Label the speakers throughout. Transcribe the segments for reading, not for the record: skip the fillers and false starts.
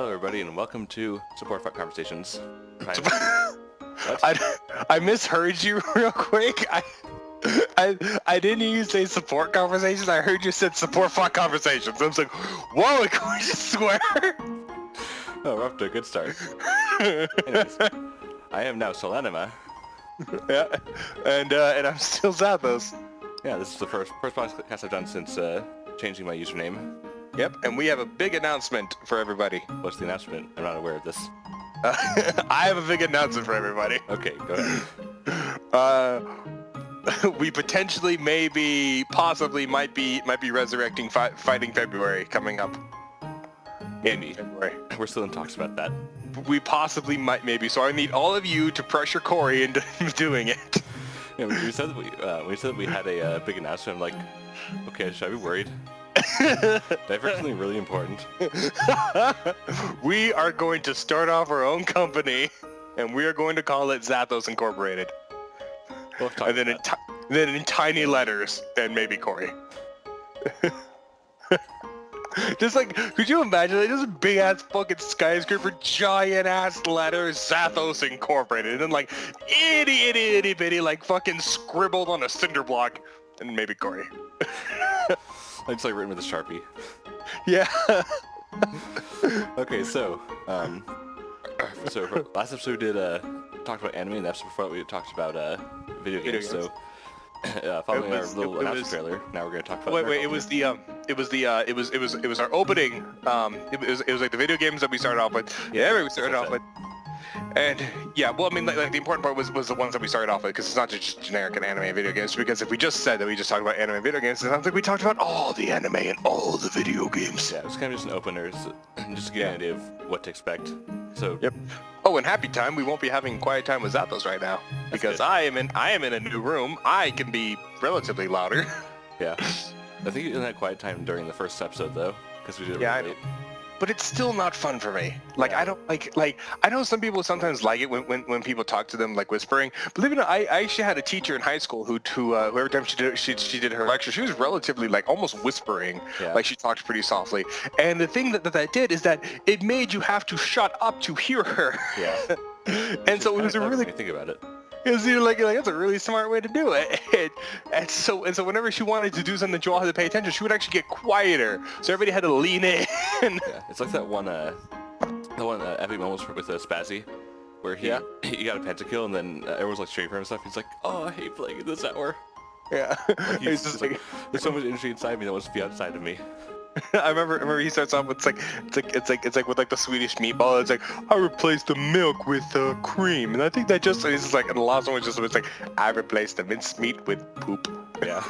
Speaker 1: Hello, everybody, and welcome to Support Fuck Conversations.
Speaker 2: I misheard you real quick. I didn't hear you say support conversations. I heard you said support fuck conversations. I was like, whoa, can we just swear?
Speaker 1: Oh, we're off to a good start. Anyways, I am now Solanima.
Speaker 2: Yeah, and I'm still Zathos.
Speaker 1: Yeah, this is the first podcast I've done since changing my username.
Speaker 2: Yep, and we have a big announcement for everybody.
Speaker 1: What's the announcement? I'm not aware of this.
Speaker 2: I have a big announcement for everybody.
Speaker 1: Okay, go ahead.
Speaker 2: We potentially, possibly might be resurrecting Fighting February coming up.
Speaker 1: Maybe.
Speaker 2: February.
Speaker 1: We're still in talks about that.
Speaker 2: We possibly might, maybe. So I need all of you to pressure Corey into doing it.
Speaker 1: Yeah, we said that we had a big announcement. I'm like, okay, should I be worried? That's something really important.
Speaker 2: We are going to start off our own company, and we are going to call it Zathos Incorporated. And then in tiny letters, and maybe Corey. Just like, could you imagine like just a big ass fucking skyscraper, giant ass letters, Zathos Incorporated, and then like itty bitty like fucking scribbled on a cinder block, and maybe Corey.
Speaker 1: It's like written with a Sharpie.
Speaker 2: Yeah.
Speaker 1: Okay, so for last episode we did talked about anime, and the episode before we talked about video games. So following our little announcement trailer, now we're going to talk about.
Speaker 2: Wait, it was our opening. It was like the video games that we started off with. Yeah, we started off with. And yeah, well, I mean, like the important part was the ones that we started off with, because it's not just generic and anime and video games. Because if we just said that we just talked about anime and video games, it sounds like we talked about all the anime and all the video games.
Speaker 1: Yeah, it was kind of just an opener, just to get an idea of what to expect. So. Yep.
Speaker 2: Oh, and happy time, we won't be having quiet time with Zathos right now, because I am in a new room. I can be relatively louder.
Speaker 1: Yeah. I think you didn't have quiet time during the first episode though, because we did it really late.
Speaker 2: But it's still not fun for me. Like, yeah. I don't like I know some people sometimes like it when people talk to them like whispering. Believe it or not, I actually had a teacher in high school who every time she did her lecture, she was relatively like almost whispering. Yeah. Like she talked pretty softly. And the thing that did is that it made you have to shut up to hear her.
Speaker 1: Yeah.
Speaker 2: And so it was a really
Speaker 1: think about it.
Speaker 2: Because you're like that's a really smart way to do it. And so whenever she wanted to do something that you all had to pay attention, she would actually get quieter. So everybody had to lean in.
Speaker 1: Yeah, it's like that one epic moment with Spazzy, where he got a pentakill and then everyone's like cheering for him and stuff. He's like, oh, I hate playing at this hour.
Speaker 2: Yeah.
Speaker 1: Like, he's just like, there's so much energy inside me that wants to be outside of me.
Speaker 2: I remember he starts off with it's like with like the Swedish meatball. It's like, I replaced the milk with cream, and I think that just is like, and the last one was just it's like, I replaced the minced meat with poop.
Speaker 1: Yeah.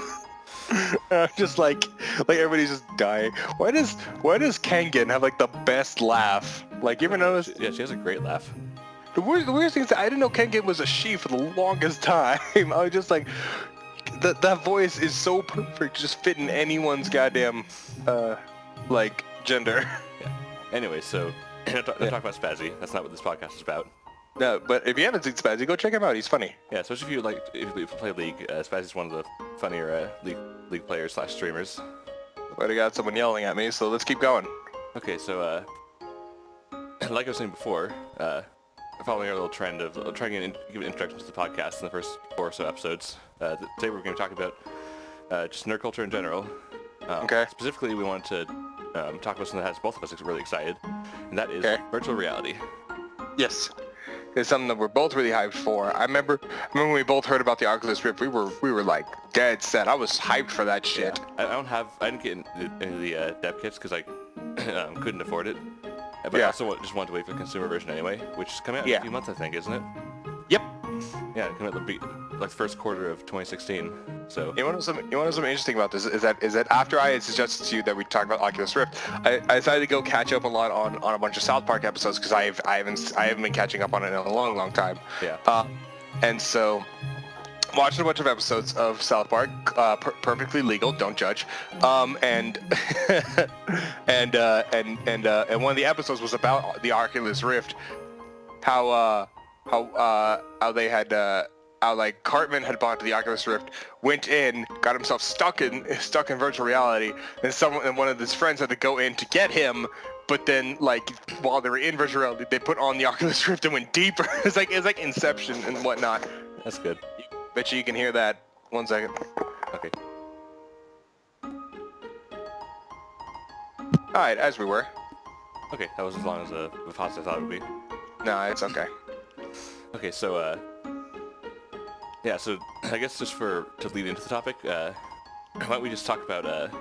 Speaker 2: Just like everybody's just dying. Why does Kangen have like the best laugh? Like, you ever notice?
Speaker 1: Yeah, she has a great laugh.
Speaker 2: The weirdest thing is that I didn't know Kangen was a she for the longest time. I was just like, that voice is so perfect, just fitting anyone's goddamn like gender.
Speaker 1: Yeah. Anyway, so don't talk about Spazzy. That's not what this podcast is about.
Speaker 2: No, but if you haven't seen Spazzy, go check him out. He's funny.
Speaker 1: Yeah, especially if you play League. Spazzy's one of the funnier League players / streamers.
Speaker 2: But I got someone yelling at me, so let's keep going.
Speaker 1: Okay, so like I was saying before, following our little trend of trying to give an introduction to the podcast in the first 4 or so episodes, today we're going to talk about just nerd culture in general.
Speaker 2: Okay.
Speaker 1: Specifically, we wanted to talk about something that has both of us really excited, and that is virtual reality.
Speaker 2: Yes. It's something that we're both really hyped for. I remember when we both heard about the Oculus Rift, we were like dead set. I was hyped for that shit.
Speaker 1: Yeah. I didn't get any of the dev kits because I couldn't afford it. But I also just wanted to wait for the consumer version anyway, which is coming out in a few months, I think, isn't it?
Speaker 2: Yep.
Speaker 1: Yeah, it came out like the first quarter of 2016. So
Speaker 2: you want to know something interesting about this is that after I had suggested to you that we talk about Oculus Rift, I decided to go catch up a lot on a bunch of South Park episodes, because I haven't been catching up on it in a long time.
Speaker 1: Yeah.
Speaker 2: And so watched a bunch of episodes of South Park, perfectly legal, don't judge. And one of the episodes was about the Oculus Rift, how they had how like Cartman had bought the Oculus Rift, went in, got himself stuck in virtual reality, and one of his friends had to go in to get him, but then like while they were in virtual reality, they put on the Oculus Rift and went deeper. It's like Inception and whatnot.
Speaker 1: That's good.
Speaker 2: Bet you can hear that. 1 second.
Speaker 1: Okay.
Speaker 2: All right, as we were.
Speaker 1: Okay, that was as long as the pause I thought it would be.
Speaker 2: No, it's okay.
Speaker 1: Okay, so yeah, so I guess just to lead into the topic, why don't we just talk about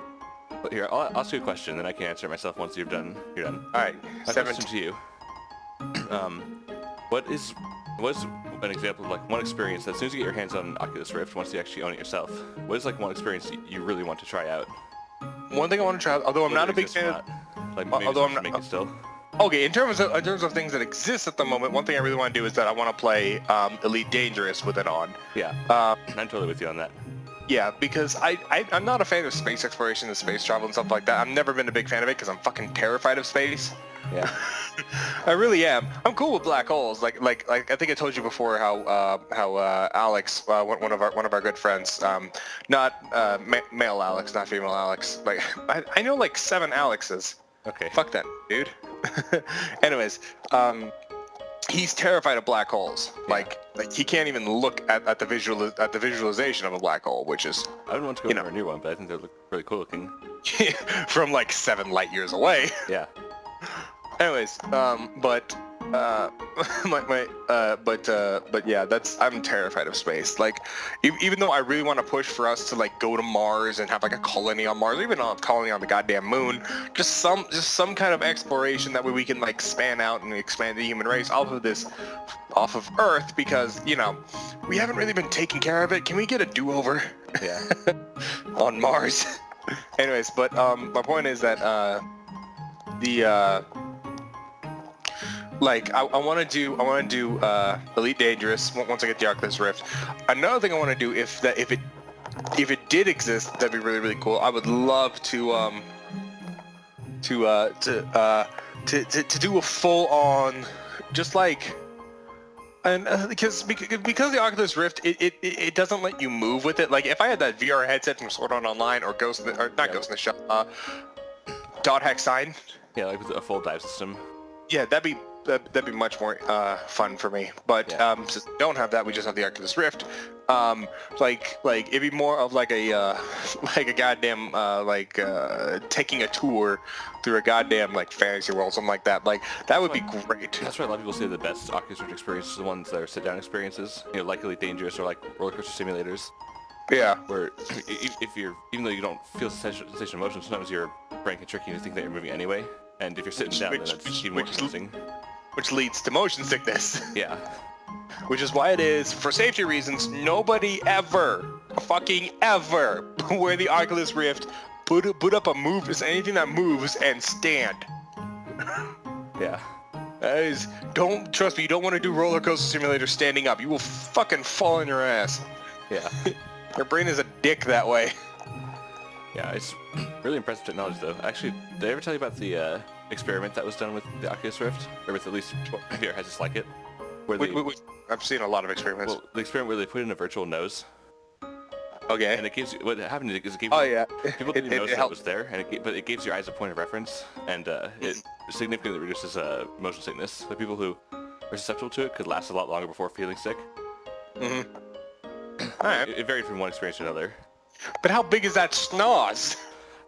Speaker 1: here, I'll ask you a question, then I can answer it myself once you're done. All
Speaker 2: right,
Speaker 1: my question to you. What's an example of like one experience that as soon as you get your hands on Oculus Rift, once you actually own it yourself, what is like one experience you really want to try out?
Speaker 2: One thing I want to try, although I'm not a big fan of,
Speaker 1: like maybe
Speaker 2: although I'm not,
Speaker 1: make it still.
Speaker 2: Okay, in terms of things that exist at the moment, one thing I really want to do is that I want to play Elite Dangerous with it on.
Speaker 1: Yeah, I'm totally with you on that.
Speaker 2: Yeah, because I'm not a fan of space exploration and space travel and stuff like that. I've never been a big fan of it because I'm fucking terrified of space.
Speaker 1: Yeah.
Speaker 2: I really am. I'm cool with black holes. Like I think I told you before how Alex, one of our good friends, not male Alex, not female Alex. Like I know like 7 Alexes.
Speaker 1: Okay.
Speaker 2: Fuck that, dude. Anyways, he's terrified of black holes. Yeah. Like he can't even look at the visualization of a black hole, which is.
Speaker 1: I wouldn't want to go anywhere near one, but I think they look really cool looking.
Speaker 2: From like 7 light years away.
Speaker 1: Yeah.
Speaker 2: Anyways, but yeah, I'm terrified of space. Like, even though I really want to push for us to like go to Mars and have like a colony on Mars, or even a colony on the goddamn moon, just some kind of exploration that way we can like span out and expand the human race off of Earth, because we haven't really been taking care of it. Can we get a do-over?
Speaker 1: Yeah.
Speaker 2: On Mars. Anyways, but my point is that I want to do Elite Dangerous once I get the Oculus Rift. Another thing I want to do, if it did exist, that'd be really, really cool. I would love to do a full on, just like, and because the Oculus Rift, it doesn't let you move with it. Like if I had that VR headset from Sword Art Online or Ghost in the Shell, Dot Hack Sign.
Speaker 1: Yeah, like with a full dive system.
Speaker 2: Yeah, that'd be much more fun for me. But since we don't have that, we just have the Oculus Rift. Like it'd be more of like a goddamn taking a tour through a goddamn like fantasy world, something like that. Like that would be great.
Speaker 1: That's why a lot of people say the best Oculus Rift experiences are the ones that are sit-down experiences. Like Elite Dangerous or like roller coaster simulators.
Speaker 2: Yeah.
Speaker 1: Where even though you don't feel sensation of motion, sometimes your brain can trick you to think that you're moving anyway. And if you're sitting down, then that's even more confusing. Which
Speaker 2: leads to motion sickness.
Speaker 1: Yeah.
Speaker 2: Which is why it is, for safety reasons, nobody ever, fucking ever, wear the Oculus Rift, put up anything that moves, and stand.
Speaker 1: Yeah.
Speaker 2: Don't, trust me, you don't want to do roller coaster simulator standing up. You will fucking fall on your ass.
Speaker 1: Yeah.
Speaker 2: Your brain is a dick that way.
Speaker 1: Yeah, it's really impressive technology, though. Actually, did I ever tell you about the experiment that was done with the Oculus Rift? Or with at least VR headsets like it?
Speaker 2: I've seen a lot of experiments.
Speaker 1: Well, the experiment where they put in a virtual nose.
Speaker 2: Okay.
Speaker 1: And it gives you, what happened is it gave people didn't know that was there, but it gives your eyes a point of reference, and it significantly reduces motion sickness. The people who are susceptible to it could last a lot longer before feeling sick.
Speaker 2: Mm-hmm. All right.
Speaker 1: It varied from one experience to another.
Speaker 2: But how big is that schnoz?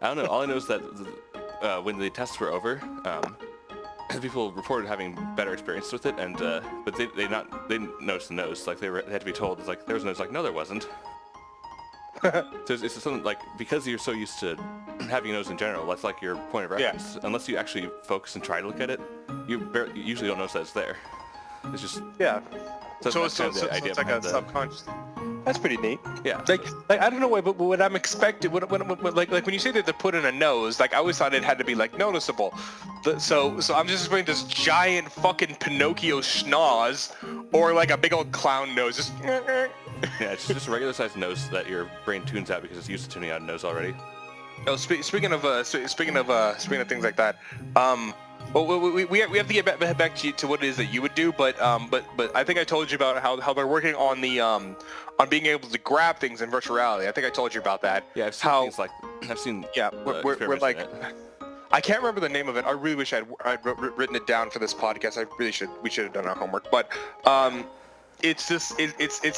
Speaker 1: I don't know. All I know is that when the tests were over, people reported having better experiences with it, and but they didn't notice the nose. Like they had to be told, it's like there was a nose. Like no, there wasn't. So it's something like, because you're so used to having a nose in general, that's like your point of reference. Yeah. Unless you actually focus and try to look at it, you usually don't notice that it's there. It's just
Speaker 2: So it's like a subconscious. That's pretty neat.
Speaker 1: Yeah.
Speaker 2: Like I don't know why, but what I'm expecting, like when you say that they put in a nose, like I always thought it had to be like noticeable. So I'm just expecting this giant fucking Pinocchio schnoz, or like a big old clown nose. Just
Speaker 1: yeah, it's just a regular sized nose that your brain tunes out because it's used to tuning out a nose already.
Speaker 2: Oh, speaking of things like that, well, we have to get back to what it is that you would do, but I think I told you about how they're working on the on being able to grab things in virtual reality. I think I told you about that.
Speaker 1: Yeah, I've seen things like
Speaker 2: we're like, I can't remember the name of it. I really wish I'd written it down for this podcast. We should have done our homework. But it's this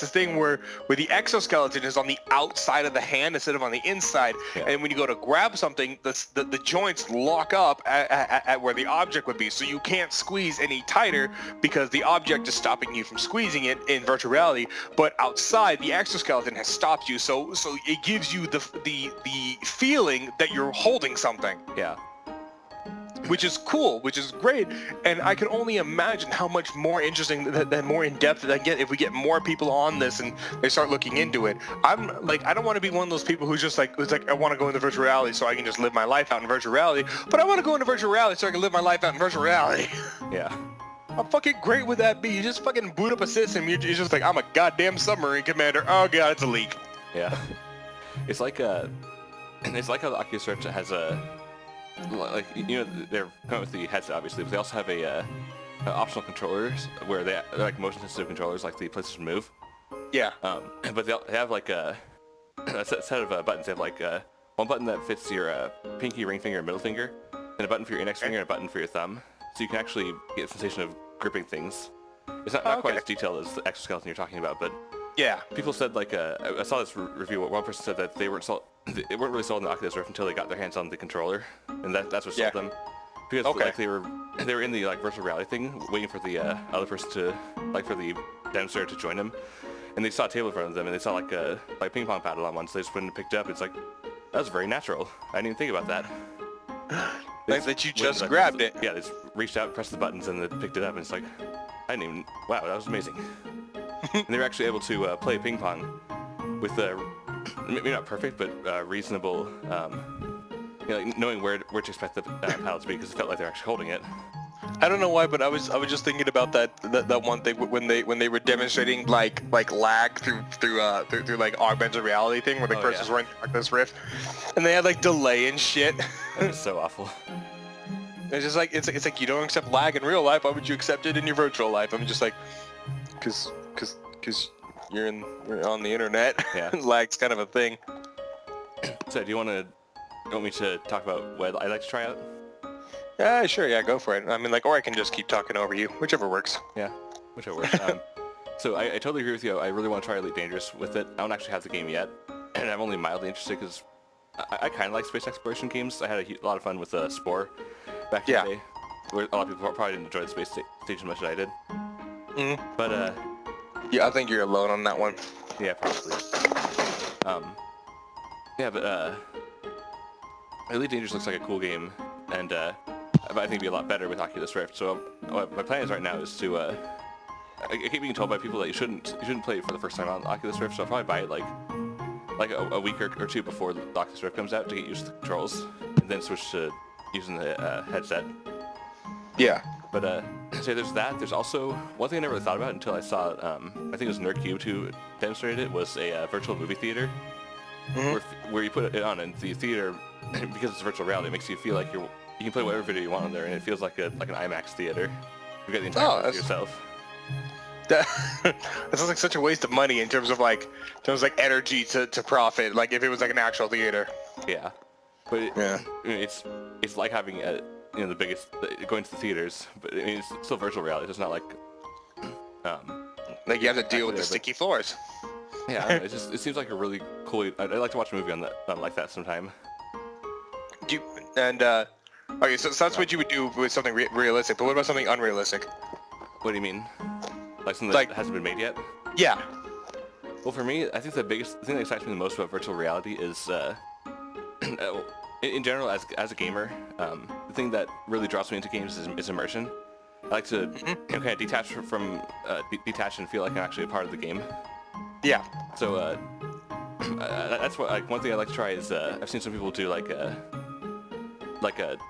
Speaker 2: thing where the exoskeleton is on the outside of the hand instead of on the inside, and when you go to grab something, the joints lock up at where the object would be, so you can't squeeze any tighter because the object is stopping you from squeezing it in virtual reality. But outside, the exoskeleton has stopped you, so it gives you the feeling that you're holding something.
Speaker 1: Yeah.
Speaker 2: Which is cool, which is great, and I can only imagine how much more interesting and more in-depth that I get if we get more people on this and they start looking into it. I'm like, I don't want to be one of those people who's just like, I want to go into virtual reality so I can just live my life out in virtual reality, but I want to go into virtual reality so I can live my life out in virtual reality.
Speaker 1: Yeah.
Speaker 2: How fucking great would that be? You just fucking boot up a system, you're just like, I'm a goddamn submarine commander. Oh god, it's a leak.
Speaker 1: Yeah. It's like how the Oculus Rift has like, you know, they're coming with the headset obviously, but they also have a optional controllers where they're like motion sensitive controllers like the PlayStation Move.
Speaker 2: Yeah.
Speaker 1: But they have like a set of buttons. They have like one button that fits your pinky, ring finger, and middle finger, and a button for your index finger and a button for your thumb, so you can actually get a sensation of gripping things. It's not quite as detailed as the exoskeleton you're talking about, but
Speaker 2: yeah.
Speaker 1: People said, like, I saw this review where one person said that they weren't really sold on the Oculus Rift until they got their hands on the controller, and that's what sold them. Because like they were in the like virtual reality thing, waiting for the other person to, like, for the demonstrator to join them, and they saw a table in front of them, and they saw like a ping pong paddle on one, so they just went and picked it up. It's like, that was very natural. I didn't even think about that.
Speaker 2: Like that you just grabbed it.
Speaker 1: Yeah, they just reached out, pressed the buttons, and then picked it up, and it's like, I didn't even. Wow, that was amazing. And they were actually able to play ping pong with maybe not perfect, but reasonable, you know, like knowing where to expect the paddle to be, because it felt like they're actually holding it.
Speaker 2: I don't know why, but I was just thinking about that one thing when they were demonstrating like lag through like augmented reality thing where the person's running Oculus Rift, and they had like delay and shit.
Speaker 1: It's so awful.
Speaker 2: It's just like it's like you don't accept lag in real life. Why would you accept it in your virtual life? I'm just like, because you're on the internet.
Speaker 1: Yeah.
Speaker 2: Lag's kind of a thing.
Speaker 1: So do you want me to talk about what I'd like to try out?
Speaker 2: Yeah, sure. Yeah, go for it. I mean, like, or I can just keep talking over you, whichever works.
Speaker 1: Yeah, whichever works. So I totally agree with you. I really want to try Elite Dangerous with it. I don't actually have the game yet, and I'm only mildly interested because I kind of like space exploration games. I had a lot of fun with Spore back in the day, where a lot of people probably didn't enjoy the space station as much as I did.
Speaker 2: Mm-hmm.
Speaker 1: But
Speaker 2: yeah, I think you're alone on that one.
Speaker 1: Yeah, probably. Yeah, but Elite Dangerous looks like a cool game, and but I think it'd be a lot better with Oculus Rift. So my plan is right now is to I keep being told by people that you shouldn't play it for the first time on Oculus Rift. So I'll probably buy it like a week or two before the Oculus Rift comes out to get used to the controls, and then switch to using the headset.
Speaker 2: Yeah.
Speaker 1: But so there's that. There's also one thing I never really thought about until I saw I think it was NerdCube who demonstrated it, was a virtual movie theater. Mm-hmm. where you put it on, and the theater, because it's virtual reality, it makes you feel like you can play whatever video you want on there, and it feels like an IMAX theater. You got the entire thing to yourself.
Speaker 2: That sounds like such a waste of money in terms of energy to profit. Like if it was like an actual theater.
Speaker 1: Yeah, but it's like having the biggest going to the theaters, but I mean, it's still virtual reality. It's not like
Speaker 2: like you have to deal with the sticky floors.
Speaker 1: Yeah, I don't know, it seems like a really cool. I'd like to watch a movie on that like that sometime.
Speaker 2: Okay, so that's what you would do with something realistic. But what about something unrealistic?
Speaker 1: What do you mean? Like something that hasn't been made yet?
Speaker 2: Yeah.
Speaker 1: Well, for me, I think the thing that excites me the most about virtual reality is, in general, as a gamer, the thing that really draws me into games is immersion. I like to kind of detach detach and feel like I'm actually a part of the game. Yeah. So that's what one thing I like to try is I've seen some people do like a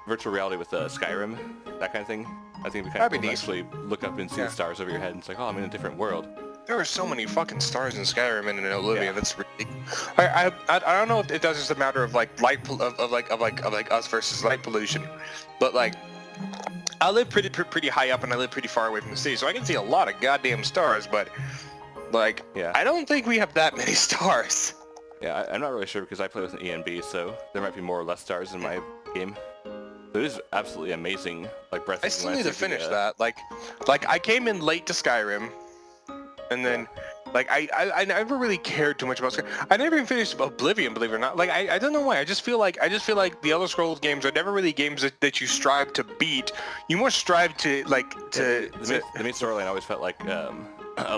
Speaker 1: virtual reality with Skyrim, that kind of thing. I think it'd be kind of cool to actually look up and see the stars over your head, and it's like, oh, I'm in a different world.
Speaker 2: There are so many fucking stars in Skyrim and in Oblivion. Yeah. That's ridiculous. I don't know if it does just a matter of like light of us versus light pollution, but like I live pretty high up and I live pretty far away from the city, so I can see a lot of goddamn stars, but like I don't think we have that many stars. Yeah,
Speaker 1: I'm not really sure because I play with an ENB, so there might be more or less stars in my game. It is absolutely amazing, like breathtaking.
Speaker 2: I still need to
Speaker 1: landscape,
Speaker 2: finish that. Like I came in late to Skyrim, and then like I never really cared too much about Skyrim. I never even finished Oblivion, believe it or not. Like I don't know why. I just feel like the Elder Scrolls games are never really games that you strive to beat. You more strive to like to.
Speaker 1: The main storyline always felt like a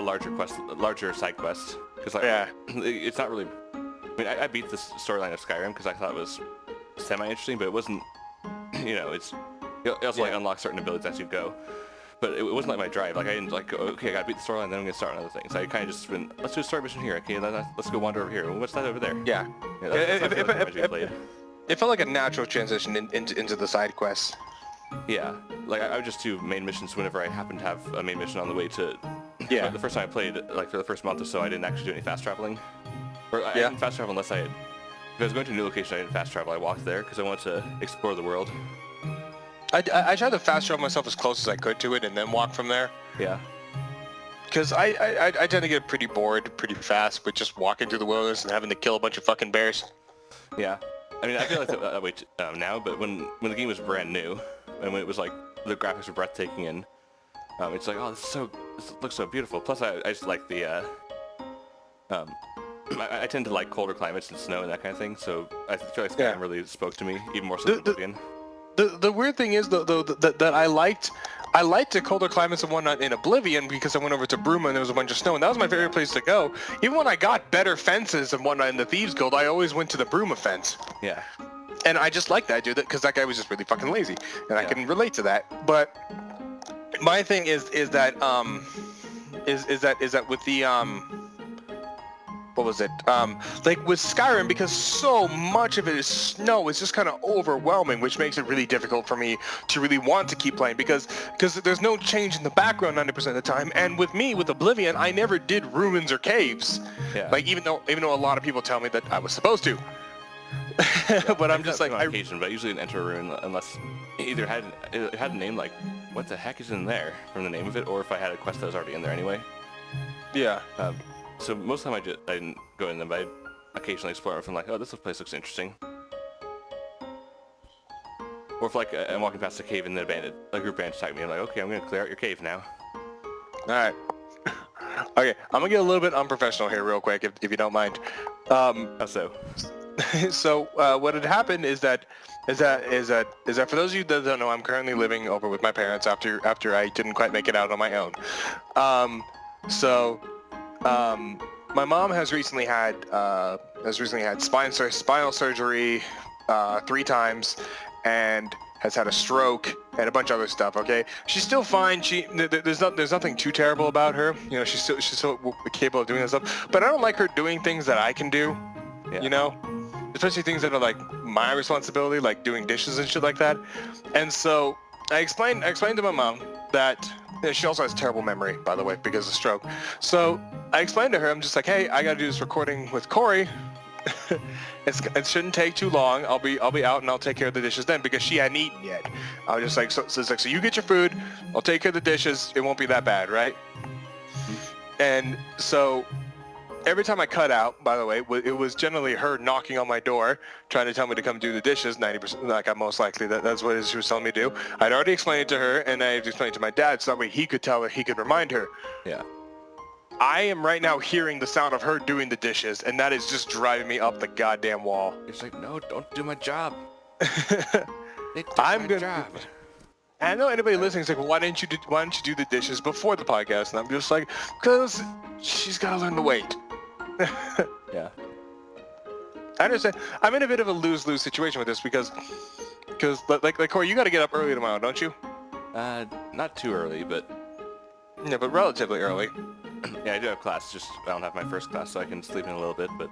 Speaker 1: larger side quest. Because like, it's not really. I mean, I beat this storyline of Skyrim because I thought it was semi-interesting, but it wasn't. You know, it also like unlocks certain abilities as you go. But it wasn't like my drive. Like I didn't like, okay, I gotta beat the storyline, then I'm gonna start on other things. I kind of just been, let's do a story mission here. Okay, let's go wander over here. What's that over there?
Speaker 2: Yeah. It felt like a natural transition into the side quests.
Speaker 1: Yeah. Like I would just do main missions whenever I happened to have a main mission on the way to.
Speaker 2: Yeah.
Speaker 1: The first time I played, like for the first month or so, I didn't actually do any fast traveling. Or I didn't fast travel unless if I was going to a new location, I didn't fast travel. I walked there because I wanted to explore the world.
Speaker 2: I tried to fast travel myself as close as I could to it and then walk from there.
Speaker 1: Yeah.
Speaker 2: Because I tend to get pretty bored pretty fast with just walking through the wilderness and having to kill a bunch of fucking bears.
Speaker 1: Yeah. I mean, I feel like that way now, but when the game was brand new, and when it was like, the graphics were breathtaking, and it's like, oh, this looks so beautiful. Plus, I just like the, I tend to like colder climates and snow and that kind of thing, so I feel like Skyrim really spoke to me, even more so than Oblivion.
Speaker 2: The weird thing is though that I liked the colder climates and whatnot in Oblivion because I went over to Bruma and there was a bunch of snow and that was my favorite place to go. Even when I got better fences and whatnot in the Thieves Guild, I always went to the Bruma fence.
Speaker 1: Yeah.
Speaker 2: And I just liked that dude because that guy was just really fucking lazy and I can relate to that. But my thing is that with the what was it? Like with Skyrim, because so much of it is snow, it's just kind of overwhelming, which makes it really difficult for me to really want to keep playing because there's no change in the background 90% of the time. And with me, with Oblivion, I never did ruins or caves. Yeah. Like even though a lot of people tell me that I was supposed to. But I'm just like
Speaker 1: on occasion, but I usually didn't enter a ruin unless it had a name like what the heck is in there from the name of it, or if I had a quest that was already in there anyway.
Speaker 2: Yeah.
Speaker 1: So most of the time I didn't go in them, but I occasionally explore it from like, oh, this place looks interesting. Or if like I'm walking past a cave and a group bandits attack me, I'm like, okay, I'm gonna clear out your cave now.
Speaker 2: All right. Okay, I'm gonna get a little bit unprofessional here real quick, if you don't mind.
Speaker 1: How so?
Speaker 2: So what had happened is that for those of you that don't know, I'm currently living over with my parents after I didn't quite make it out on my own. My mom has recently had spinal surgery 3 times and has had a stroke and a bunch of other stuff. Okay, she's still fine. There's nothing too terrible about her. You know, she's still capable of doing that stuff. But I don't like her doing things that I can do. Yeah. You know, especially things that are like my responsibility, like doing dishes and shit like that. And so I explained to my mom that. Yeah, she also has terrible memory, by the way, because of stroke. So I explained to her, I'm just like, hey, I gotta do this recording with Corey. It shouldn't take too long. I'll be out and I'll take care of the dishes then because she hadn't eaten yet. I was just like, so you get your food, I'll take care of the dishes. It won't be that bad, right? And so every time I cut out, by the way, it was generally her knocking on my door, trying to tell me to come do the dishes. 90%, like I'm most likely that's what she was telling me to do. I'd already explained it to her, and I explained it to my dad, so that way he could tell her, he could remind her.
Speaker 1: Yeah.
Speaker 2: I am right now hearing the sound of her doing the dishes, and that is just driving me up the goddamn wall.
Speaker 1: It's like, no, don't do my job.
Speaker 2: I'm my job. And I know anybody listening is like, well, why didn't you do the dishes before the podcast? And I'm just like, because she's got to learn to wait.
Speaker 1: Yeah.
Speaker 2: I understand. I'm in a bit of a lose-lose situation with this because like Corey, you got to get up early tomorrow, don't you?
Speaker 1: Not too early, but
Speaker 2: yeah, but relatively early.
Speaker 1: Yeah, I do have class. Just I don't have my first class, so I can sleep in a little bit, but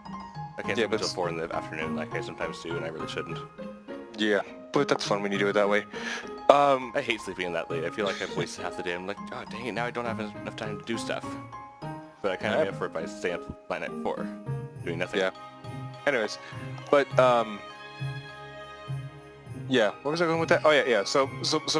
Speaker 1: I can't sleep until 4 in the afternoon, like I sometimes do, and I really shouldn't.
Speaker 2: Yeah, but that's fun when you do it that way.
Speaker 1: I hate sleeping in that late. I feel like I've wasted half the day. I'm like, oh dang it, now I don't have enough time to do stuff. But I kind of make up for it by staying up the night before, doing nothing.
Speaker 2: Yeah. Anyways, but yeah. What was I going with that? Oh yeah. So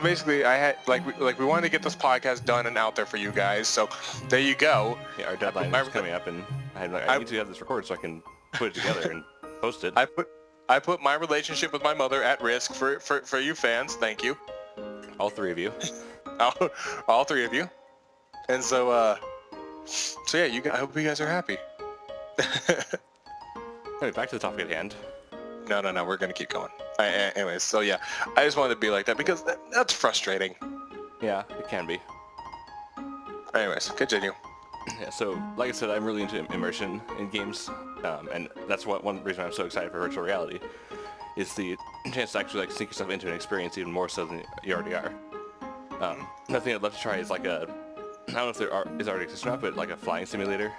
Speaker 2: basically, I had we wanted to get this podcast done and out there for you guys. So there you go.
Speaker 1: Yeah, our deadline is coming up, and I need to have this recorded so I can put it together and post it.
Speaker 2: I put my relationship with my mother at risk for you fans. Thank you.
Speaker 1: All three of you.
Speaker 2: all three of you. And so yeah, I hope you guys are happy.
Speaker 1: Anyway, back to the topic at hand.
Speaker 2: No, we're gonna keep going. Anyways, so yeah, I just wanted to be like that because that's frustrating.
Speaker 1: Yeah, it can be.
Speaker 2: Anyways, continue.
Speaker 1: Yeah, so like I said, I'm really into immersion in games, and that's one reason I'm so excited for virtual reality, is the chance to actually like sink yourself into an experience even more so than you already are. Another thing I'd love to try is like I don't know if is already existing or not, but like a flying simulator.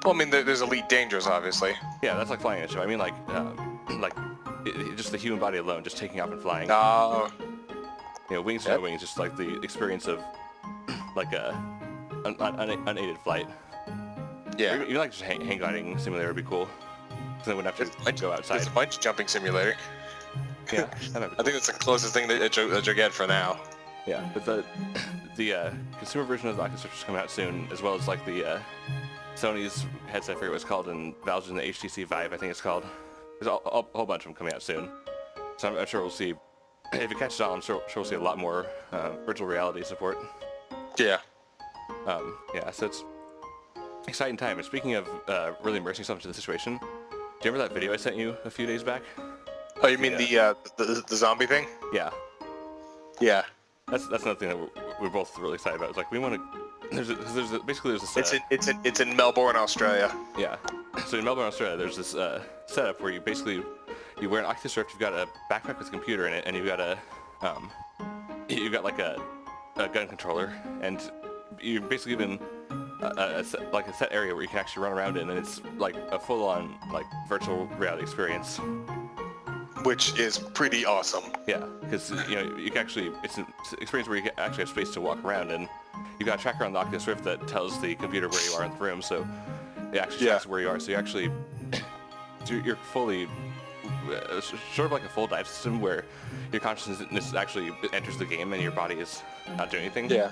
Speaker 2: Well, I mean, there's Elite Dangerous, obviously.
Speaker 1: Yeah, that's like flying in a show. I mean, like just the human body alone, just taking off and flying. You know, wings to no wings, just like the experience of like a unaided flight.
Speaker 2: Yeah.
Speaker 1: Even like just hang gliding simulator would be cool. So they wouldn't have to go outside.
Speaker 2: It's a bungee jumping simulator.
Speaker 1: Yeah.
Speaker 2: I think that's the closest thing that you'll get for now.
Speaker 1: Yeah, but the consumer version of the Oculus Rift is coming out soon, as well as like the Sony's headset, I forget what it's called, and Valve's in the HTC Vive, I think it's called. There's a whole bunch of them coming out soon. So I'm sure we'll see, if it catches on, I'm sure we'll see a lot more virtual reality support.
Speaker 2: Yeah.
Speaker 1: Yeah, so it's exciting time. And speaking of really immersing yourself into the situation, do you remember that video I sent you a few days back?
Speaker 2: Oh, you mean the zombie thing?
Speaker 1: Yeah.
Speaker 2: Yeah.
Speaker 1: That's another thing that we're both really excited about. It's like we want to. Basically there's this.
Speaker 2: It's in Melbourne, Australia.
Speaker 1: Yeah. So in Melbourne, Australia, there's this setup where you wear an Oculus Rift. You've got a backpack with a computer in it, and you've got like a gun controller, and you're basically given a set area where you can actually run around in, and it's like a full-on like virtual reality experience.
Speaker 2: Which is pretty awesome.
Speaker 1: Yeah, because you can actually, it's an experience where you can actually have space to walk around, and you've got a tracker on the Oculus Rift that tells the computer where you are in the room, so it actually tracks where you are. So you actually, you're fully, sort of like a full dive system where your consciousness actually enters the game and your body is not doing anything.
Speaker 2: Yeah.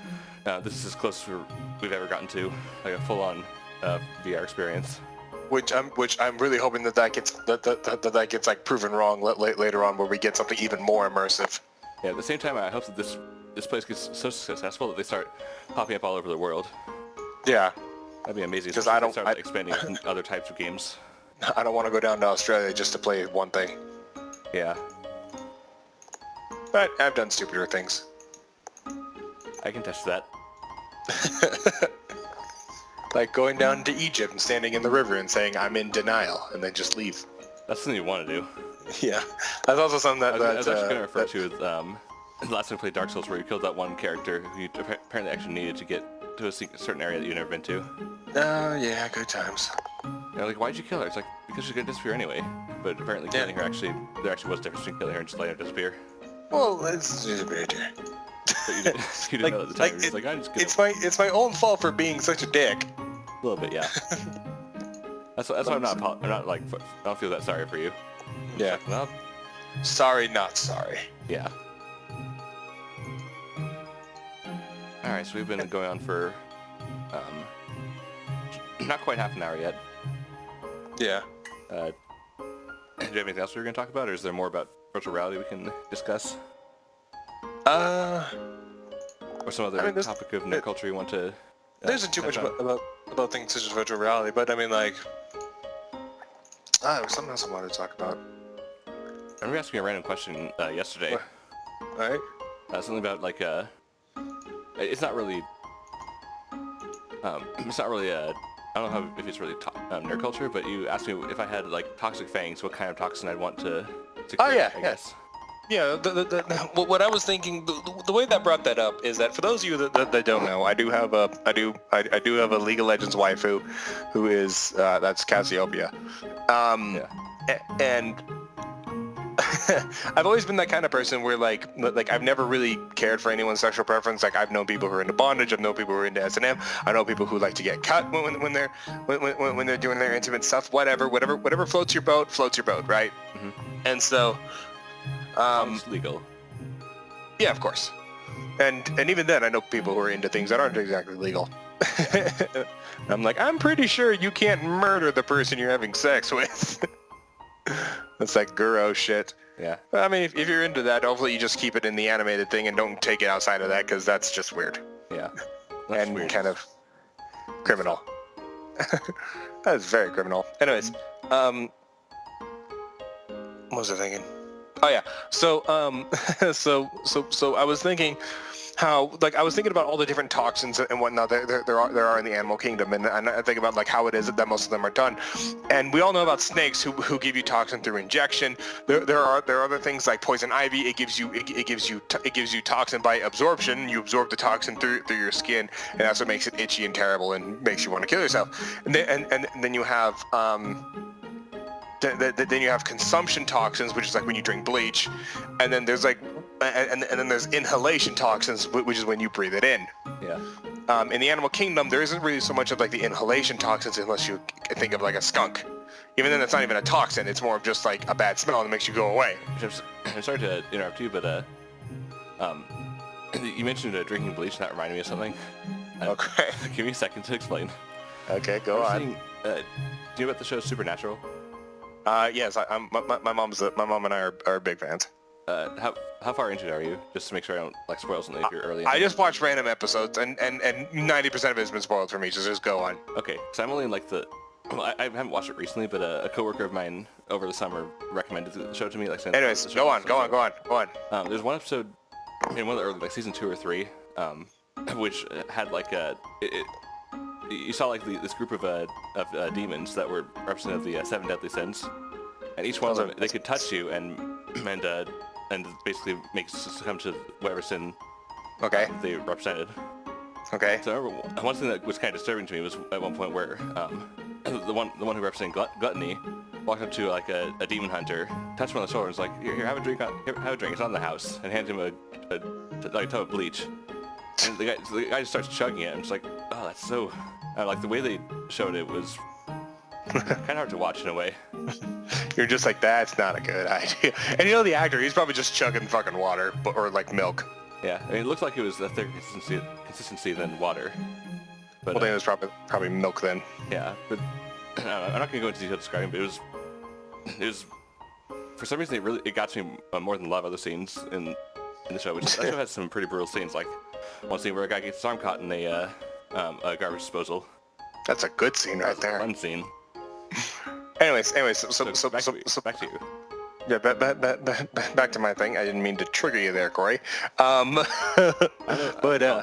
Speaker 1: This is as close as we've ever gotten to like a full-on VR experience.
Speaker 2: Which I'm really hoping that gets like proven wrong later on, where we get something even more immersive.
Speaker 1: Yeah. At the same time, I hope that this place gets so successful that they start popping up all over the world.
Speaker 2: Yeah.
Speaker 1: That'd be amazing.
Speaker 2: Because
Speaker 1: start expanding to other types of games.
Speaker 2: I don't want to go down to Australia just to play one thing.
Speaker 1: Yeah.
Speaker 2: But I've done stupider things.
Speaker 1: I can test that.
Speaker 2: Like going down to Egypt and standing in the river and saying, I'm in denial, and then just leave.
Speaker 1: That's something you want to do.
Speaker 2: Yeah. That's also something that...
Speaker 1: I was actually going to refer to the last time we played Dark Souls, where you killed that one character who you apparently actually needed to get to a certain area that you've never been to.
Speaker 2: Oh, yeah, good times.
Speaker 1: Like, why'd you kill her? It's like, because she's going to disappear anyway. But apparently killing her there actually was a difference between killing her and just letting her disappear.
Speaker 2: Well, it's just a bit...
Speaker 1: But you didn't know at the time. It's like, I just
Speaker 2: it's my own fault for being such a dick.
Speaker 1: A little bit, yeah. That's why I'm not like, I don't feel that sorry for you.
Speaker 2: Yeah.
Speaker 1: Like, well,
Speaker 2: sorry, not sorry.
Speaker 1: Yeah. Alright, so we've been going on for, not quite half an hour yet.
Speaker 2: Yeah.
Speaker 1: Do you have anything else we were going to talk about, or is there more about virtual reality we can discuss? Or some other topic of nerd culture you want to...
Speaker 2: there isn't too much about things such as virtual reality, but I mean, like... there was something else I wanted to talk about.
Speaker 1: I remember asking a random question yesterday.
Speaker 2: Alright.
Speaker 1: Something about, like, it's not really... I don't know if it's really nerd culture, but you asked me if I had, like, toxic fangs, what kind of toxin I'd want to create, I guess.
Speaker 2: Yeah, what I was thinking, the way that brought that up is that for those of you that don't know, I do have a League of Legends waifu, who is that's Cassiopeia, and I've always been that kind of person where like I've never really cared for anyone's sexual preference. Like I've known people who are into bondage, I've known people who are into S&M, I know people who like to get cut when they're doing their intimate stuff. Whatever floats your boat, right?
Speaker 1: Mm-hmm.
Speaker 2: And so.
Speaker 1: It's legal.
Speaker 2: Yeah, of course. And even then, I know people who are into things that aren't exactly legal. I'm like, I'm pretty sure you can't murder the person you're having sex with. It's like Guro shit.
Speaker 1: Yeah.
Speaker 2: I mean, if you're into that, hopefully you just keep it in the animated thing and don't take it outside of that, because that's just weird.
Speaker 1: Yeah. That's
Speaker 2: and
Speaker 1: weird.
Speaker 2: kind of criminal. That is very criminal. Anyways, what was I thinking? Oh yeah. So so I was thinking how, like, I was thinking about all the different toxins and whatnot there are in the animal kingdom, and I think about like how it is that most of them are done. And we all know about snakes who give you toxin through injection. There are other things like poison ivy. It gives you toxin by absorption. You absorb the toxin through your skin, and that's what makes it itchy and terrible and makes you want to kill yourself. And then you have then you have consumption toxins, which is like when you drink bleach, and then there's like, and then there's inhalation toxins, which is when you breathe it in.
Speaker 1: Yeah.
Speaker 2: In the animal kingdom, there isn't really so much of like the inhalation toxins unless you think of like a skunk. Even then, it's not even a toxin. It's more of just like a bad smell that makes you go away.
Speaker 1: I'm sorry to interrupt you, but you mentioned drinking bleach, and that reminded me of something.
Speaker 2: Okay.
Speaker 1: Give me a second to explain.
Speaker 2: Okay, go on.
Speaker 1: Do you know about the show Supernatural?
Speaker 2: Yes, my mom and I are big fans.
Speaker 1: How far into it are you? Just to make sure I don't like spoil something if you're early.
Speaker 2: I just watched random episodes, and 90% of it has been spoiled for me. So just go on.
Speaker 1: Okay, so I'm only in like the. Well, I haven't watched it recently, but a coworker of mine over the summer recommended the show to me. Like,
Speaker 2: anyways, go on.
Speaker 1: There's one episode in one of the early, like season 2 or 3, which had like you saw like this group of demons that were representative of the 7 deadly sins, and each one of them, they could touch you and basically make you succumb to whatever sin they represented.
Speaker 2: Okay.
Speaker 1: So I remember one thing that was kind of disturbing to me was at one point where the one who represented gluttony walked up to like a demon hunter, touched him on the shoulder, and was like, "Here, have a drink. Have a drink. It's on the house," and handed him a tub of bleach. And the guy just starts chugging it. I'm just like, "Oh, that's so." Like the way they showed it was kind of hard to watch in a way.
Speaker 2: You're just like, that's not a good idea. And you know the actor, he's probably just chugging fucking water, or like milk.
Speaker 1: Yeah, I mean, it looked like it was a thicker consistency than water. But,
Speaker 2: well, then it was probably milk then.
Speaker 1: Yeah, but I'm not going to go into detail describing, but it was for some reason it got to me more than a lot of other scenes in the show. Which that show has some pretty brutal scenes, like one scene where a guy gets his arm caught in a garbage disposal.
Speaker 2: That's a good scene right there.
Speaker 1: Fun scene.
Speaker 2: Anyways, so
Speaker 1: back to you.
Speaker 2: Yeah, back to my thing. I didn't mean to trigger you there, Corey.
Speaker 1: But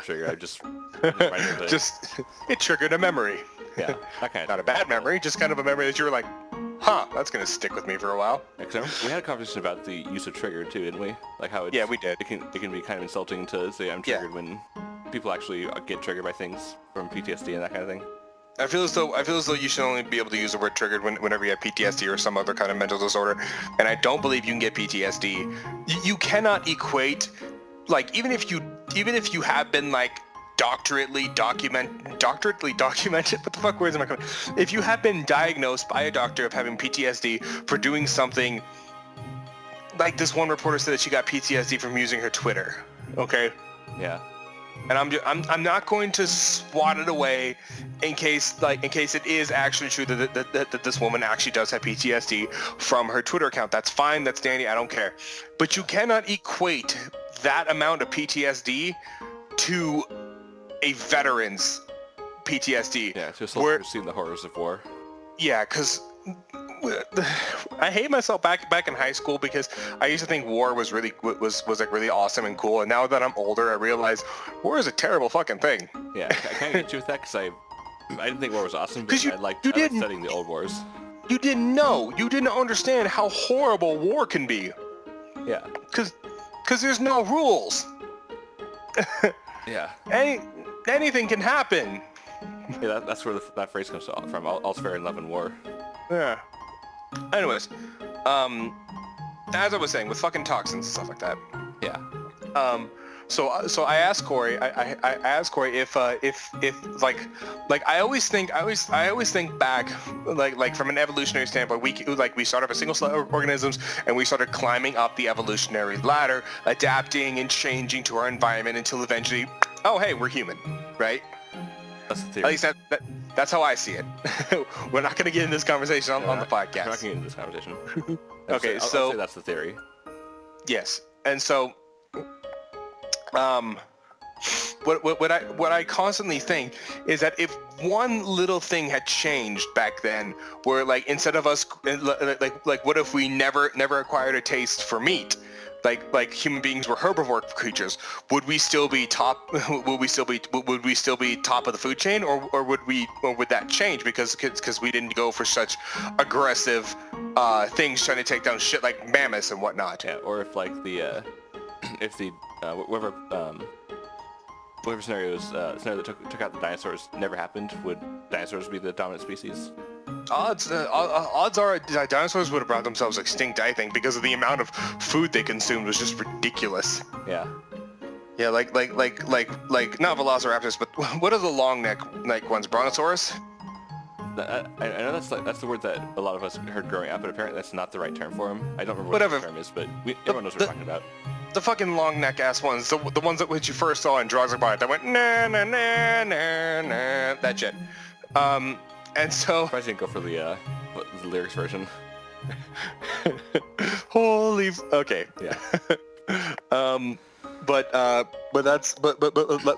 Speaker 1: trigger. I just
Speaker 2: it triggered a memory.
Speaker 1: Yeah, that kind of.
Speaker 2: Not a bad memory, just kind of a memory that you were like, huh, that's gonna stick with me for a while.
Speaker 1: Yeah, we had a conversation about the use of trigger too, didn't we? Like how
Speaker 2: yeah, we did.
Speaker 1: It can be kind of insulting to say I'm triggered when people actually get triggered by things from PTSD and that kind of thing.
Speaker 2: I feel as though you should only be able to use the word triggered whenever you have PTSD or some other kind of mental disorder. And I don't believe you can get PTSD. You cannot equate, like, even if you have been like doctorately documented, what the fuck words am I coming? If you have been diagnosed by a doctor of having PTSD for doing something, like this one reporter said that she got PTSD from using her Twitter. Okay.
Speaker 1: Yeah.
Speaker 2: And I'm not going to swat it away in case it is actually true that this woman actually does have PTSD from her Twitter account. That's fine. That's dandy. I don't care. But you cannot equate that amount of PTSD to a veteran's PTSD.
Speaker 1: Yeah, to a soldier who's seen the horrors of war.
Speaker 2: Yeah, because I hate myself back in high school because I used to think war was like really awesome and cool, and now that I'm older, I realize war is a terrible fucking thing.
Speaker 1: Yeah, I kind of get you with that because I didn't think war was awesome, but I liked studying the old wars.
Speaker 2: You didn't understand how horrible war can be.
Speaker 1: Yeah.
Speaker 2: Because there's no rules.
Speaker 1: Yeah.
Speaker 2: Anything can happen.
Speaker 1: Yeah, that's where that phrase comes from. All's fair in love and war.
Speaker 2: Yeah. Anyways, as I was saying, with fucking toxins and stuff like that.
Speaker 1: Yeah.
Speaker 2: So I asked Corey. I asked Corey if like I always think back like from an evolutionary standpoint. We started with single cell organisms and we started climbing up the evolutionary ladder, adapting and changing to our environment until eventually, oh hey, we're human, right?
Speaker 1: That's the theory.
Speaker 2: At least That's how I see it. We're not going to get in this conversation on the podcast.
Speaker 1: We're not going to get into this conversation.
Speaker 2: Okay,
Speaker 1: I'll
Speaker 2: so
Speaker 1: say that's the theory.
Speaker 2: yes, and so what I constantly think is that if one little thing had changed back then, where like instead of us like what if we never acquired a taste for meat? Like human beings were herbivore creatures, would we still be top? Would we still be top of the food chain, or would that change because we didn't go for such aggressive things trying to take down shit like mammoths and whatnot?
Speaker 1: Yeah, or if like the whatever scenario that took out the dinosaurs never happened, would dinosaurs be the dominant species?
Speaker 2: Odds are dinosaurs would have brought themselves extinct, I think, because of the amount of food they consumed was just ridiculous.
Speaker 1: Yeah.
Speaker 2: Yeah, like not velociraptors, but what are the long neck ones? Brontosaurus?
Speaker 1: I know that's the word that a lot of us heard growing up, but apparently that's not the right term for them. I don't remember what the term is, but everyone knows what we're talking about.
Speaker 2: The fucking long neck ass ones, the ones that which you first saw in Jurassic Park, that went na na na na na, that shit. And so...
Speaker 1: I didn't go for the lyrics version.
Speaker 2: Holy... Okay.
Speaker 1: Yeah.
Speaker 2: But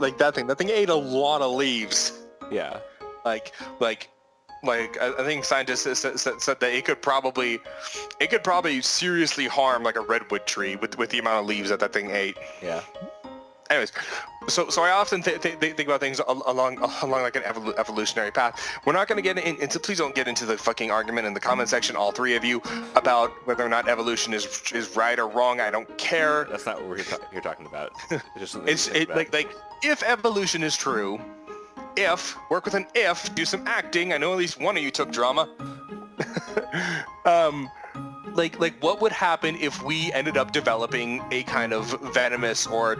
Speaker 2: like that thing ate a lot of leaves.
Speaker 1: Yeah.
Speaker 2: Like I think scientists said that it could probably seriously harm like a redwood tree with the amount of leaves that thing ate.
Speaker 1: Yeah.
Speaker 2: Anyways, so I often think about things along like an evolutionary path. We're not going to get into, please don't get into the fucking argument in the comment section, all three of you, about whether or not evolution is right or wrong. I don't care.
Speaker 1: That's not what you're talking about.
Speaker 2: It's like if evolution is true, work with an do some acting. I know at least one of you took drama. Like what would happen if we ended up developing a kind of venomous or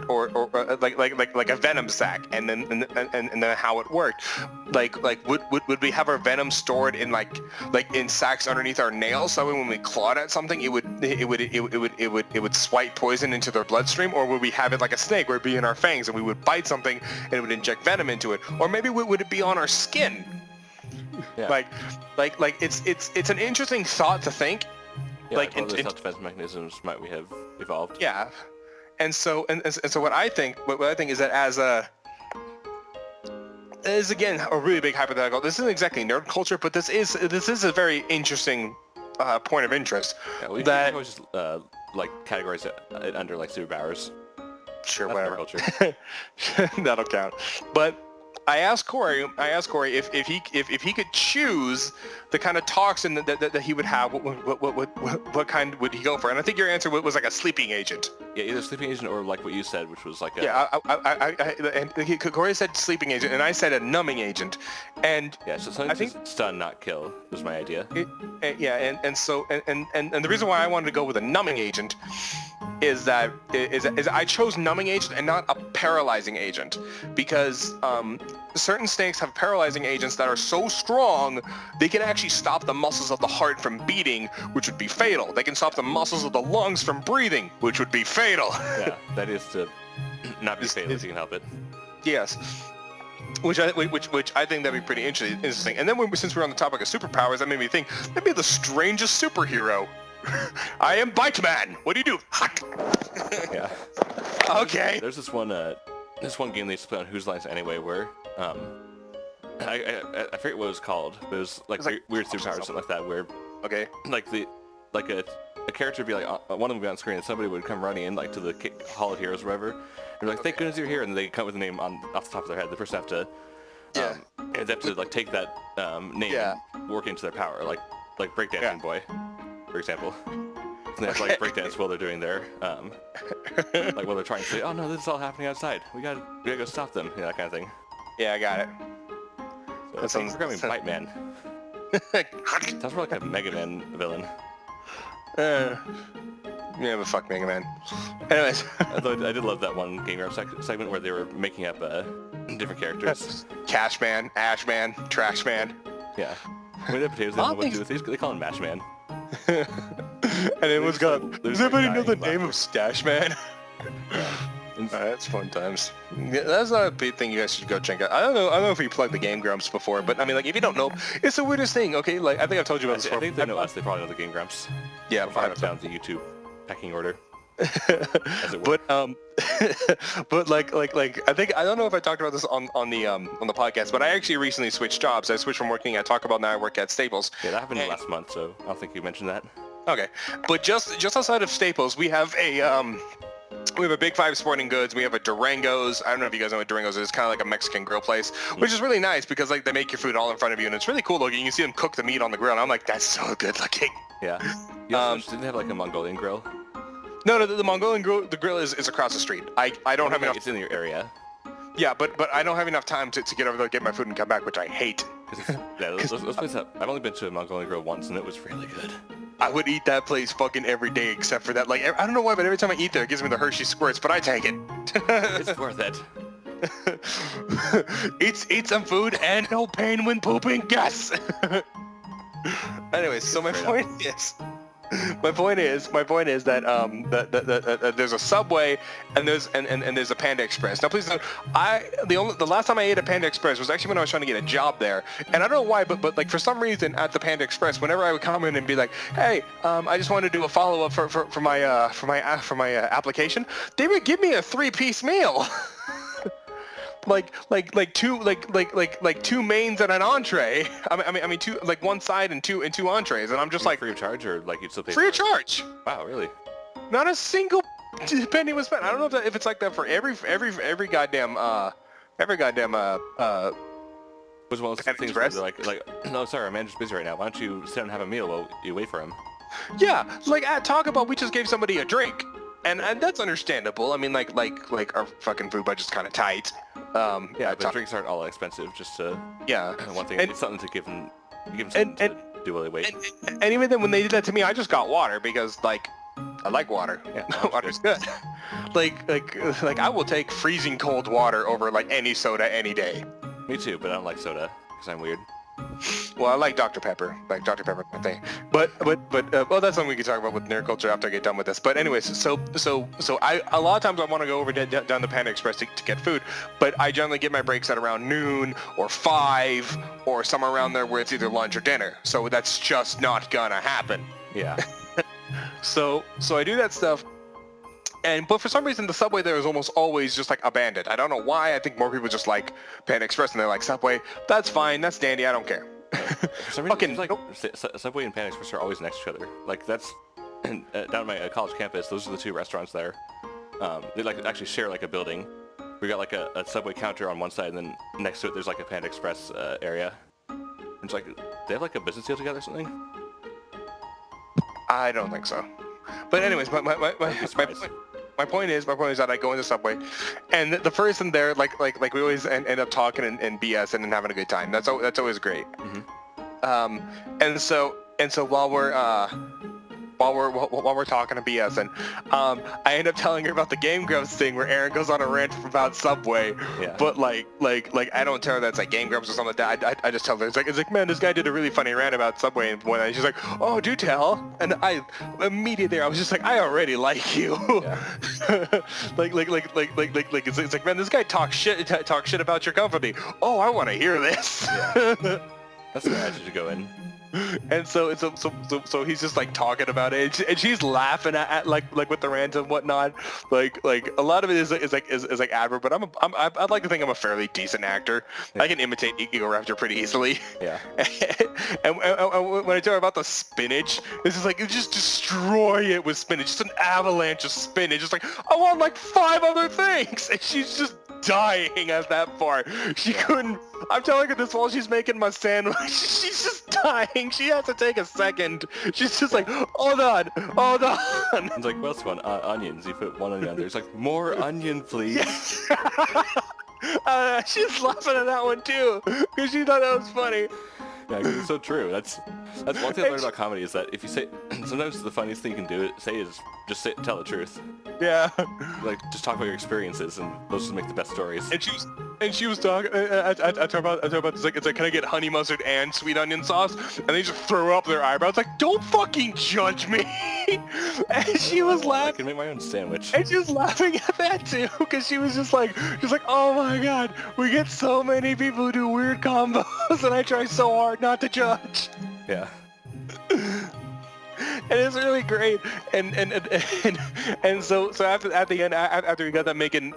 Speaker 2: like a venom sac, and then how it worked? Like would we have our venom stored in like in sacs underneath our nails, so when we clawed at something it would swipe poison into their bloodstream? Or would we have it like a snake where it'd be in our fangs and we would bite something and it would inject venom into it? Or maybe would it be on our skin?
Speaker 1: Yeah.
Speaker 2: Like it's an interesting thought to think.
Speaker 1: Yeah, like all those self-defense mechanisms might we have evolved.
Speaker 2: Yeah, and so what I think is that is again a really big hypothetical. This isn't exactly nerd culture, but this is a very interesting point of interest.
Speaker 1: Yeah, we can always just like categorize it under like superpowers.
Speaker 2: Sure,
Speaker 1: that's
Speaker 2: whatever.
Speaker 1: Culture.
Speaker 2: That'll count. But I asked Corey if he could choose the kind of toxin that he would have, what kind would he go for? And I think your answer was like a sleeping agent.
Speaker 1: Yeah, either sleeping agent or like what you said, which was like a...
Speaker 2: Yeah, and Corey said sleeping agent, and I said a numbing agent. And
Speaker 1: yeah, so something to stun, not kill, was my idea.
Speaker 2: And the reason why I wanted to go with a numbing agent is that I chose numbing agent and not a paralyzing agent, because certain snakes have paralyzing agents that are so strong they can actually stop the muscles of the heart from beating, which would be fatal. They can stop the muscles of the lungs from breathing, which would be fatal.
Speaker 1: Yeah, that is to not be fatal if you can help it.
Speaker 2: Yes. Which I think that'd be pretty interesting. And then since we're on the topic of superpowers, that made me think, maybe the strangest superhero. I am Bite Man. What do you do?
Speaker 1: Yeah.
Speaker 2: Okay.
Speaker 1: There's this one game they used to play on Whose Lines Anyway where I forget what it was called, but it was like weird superpowers, something like that, where
Speaker 2: okay,
Speaker 1: like a character would be like one of them would be on screen and somebody would come running in like to the Hall of Heroes or whatever, and be like, thank goodness you're here, and they come with a name off the top of their head. The person have to and they have to like take that name and work into their power, like Breakdancing Boy, for example. And they have to like breakdance while they're doing their like while they're trying to say, oh no, this is all happening outside. We gotta go stop them, that kind of thing.
Speaker 2: Yeah, I got it.
Speaker 1: So that sounds like Bite Man. Sounds more like a Mega Man villain.
Speaker 2: Yeah, but fuck Mega Man. Anyways.
Speaker 1: Although I did love that one Game Grumps segment where they were making up different characters.
Speaker 2: Cash Man, Ash Man, Trash Man.
Speaker 1: Yeah. When they have potatoes, they don't know what to do with these. They call him Mash Man.
Speaker 2: And it was got, does anybody know the name of Stash Man?
Speaker 1: Yeah. And
Speaker 2: That's fun times. Yeah, that's not a big thing you guys should go check out. I don't know if we plugged the Game Grumps before, but I mean, like, if you don't know, it's the weirdest thing, okay? Like, I think I've told you about this before.
Speaker 1: I think they know us. They probably know the Game Grumps.
Speaker 2: Yeah,
Speaker 1: we're far enough down the YouTube pecking order. As it were.
Speaker 2: But like I think I don't know if I talked about this on the podcast, but I actually recently switched jobs. I switched from working at Taco Bell, now I work at Staples.
Speaker 1: Yeah, that happened last month, so I don't think you mentioned that.
Speaker 2: Okay, but just outside of Staples, we have a Big Five Sporting Goods. We have a Durango's. I don't know if you guys know what Durango's is. It's kind of like a Mexican grill place, which is really nice because like they make your food all in front of you, and it's really cool looking. You can see them cook the meat on the grill, and I'm like, that's so good looking.
Speaker 1: Yeah. You also didn't have like a Mongolian grill?
Speaker 2: No, the Mongolian grill, the grill is across the street. I don't have enough.
Speaker 1: It's in your area.
Speaker 2: Yeah, but I don't have enough time to get over there, get my food, and come back, which I hate.
Speaker 1: Yeah, let's place that. I've only been to a Mongolian grill once, and it was really good.
Speaker 2: I would eat that place fucking every day, except for that. Like, I don't know why, but every time I eat there, it gives me the Hershey squirts, but I take it.
Speaker 1: It's worth it.
Speaker 2: Eat some food and no pain when pooping. Yes. Anyways, so my point is that there's a Subway and there's a Panda Express. Now, please note, the last time I ate a Panda Express was actually when I was trying to get a job there, and I don't know why, but like for some reason at the Panda Express, whenever I would come in and be like, hey, I just wanted to do a follow up for my application, they would give me a 3-piece meal. like two mains and an entree. I mean two, like one side and two entrees, and I'm just like,
Speaker 1: free of charge, or like you'd still pay
Speaker 2: free of charge.
Speaker 1: Wow, really?
Speaker 2: Not a single penny was spent. I don't know if it's like that for every goddamn
Speaker 1: was one of those things where they're like, no, sorry, our manager's busy right now. Why don't you sit down and have a meal while you wait for him?
Speaker 2: Yeah, like at Taco Bell, we just gave somebody a drink. And that's understandable. I mean, like our fucking food budget's kind of tight.
Speaker 1: Yeah, but drinks aren't all expensive. Just to one thing, it's something to give them something to do while they wait.
Speaker 2: And even then, when they did that to me, I just got water because like I like water. Yeah, water's good. like I will take freezing cold water over like any soda any day.
Speaker 1: Me too, but I don't like soda because I'm weird.
Speaker 2: Well, I like Dr. Pepper, thing. But well, that's something we can talk about with nerd culture after I get done with this. But anyways, so a lot of times I want to go over down the Panda Express to get food, but I generally get my breaks at around noon or 5 or somewhere around there where it's either lunch or dinner. So that's just not gonna happen.
Speaker 1: Yeah.
Speaker 2: So I do that stuff. But for some reason, the Subway there is almost always just like abandoned. I don't know why. I think more people just like Panda Express and they're like, Subway, that's fine, that's dandy, I don't care.
Speaker 1: For some reason, like Subway and Panda Express are always next to each other. Like that's down at my college campus. Those are the two restaurants there. They like actually share like a building. We got like a Subway counter on one side, and then next to it there's like a Panda Express area. And it's like they have like a business deal together or something.
Speaker 2: I don't think so. But anyways, my point is that I go into Subway, and the person there, like we always end up talking and BS and having a good time. That's always great. Mm-hmm. And so while we're talking to BS, and I end up telling her about the Game Grumps thing where Aaron goes on a rant about Subway. Yeah. But like I don't tell her that it's like Game Grumps or something like that. I just tell her it's like man, this guy did a really funny rant about Subway, and one night she's like, oh, do tell. And I immediately there I was just like, I already like you. Yeah. like it's like man, this guy talks shit about your company. Oh, I want to hear this. Yeah.
Speaker 1: That's the attitude to go in.
Speaker 2: And so he's just like talking about it, and she's laughing at like with the rant and whatnot. Like a lot of it is like adverb, but I'd like to think I'm a fairly decent actor. Yeah. I can imitate Ego Raptor pretty easily. Yeah. and when I tell her about the spinach, it's just like you just destroy it with spinach, just an avalanche of spinach. Just like I want like 5 other things, and she's just dying at that part. She couldn't. I'm telling her this while she's making my sandwich. She's just dying. She has to take a second. She's just like, hold on.
Speaker 1: It's like, what's one? Onions. You put 1 onion on there. It's like, more onion, please.
Speaker 2: She's laughing at that one too, because she thought that was funny.
Speaker 1: Yeah, 'cause it's so true. That's one thing I learned about comedy is that if you say, sometimes the funniest thing you can say is just tell the truth.
Speaker 2: Yeah.
Speaker 1: Like, just talk about your experiences, and those will make the best stories.
Speaker 2: And and she was talking. I talk about this, like, it's like, can I get honey mustard and sweet onion sauce? And they just throw up their eyebrows, like, don't fucking judge me. And she was
Speaker 1: I
Speaker 2: laughing.
Speaker 1: can make my own sandwich.
Speaker 2: And she was laughing at that too, because she was just like, oh my god, we get so many people who do weird combos, and I try so hard not to judge.
Speaker 1: Yeah.
Speaker 2: And it's really great, and so after at the end, after we got that making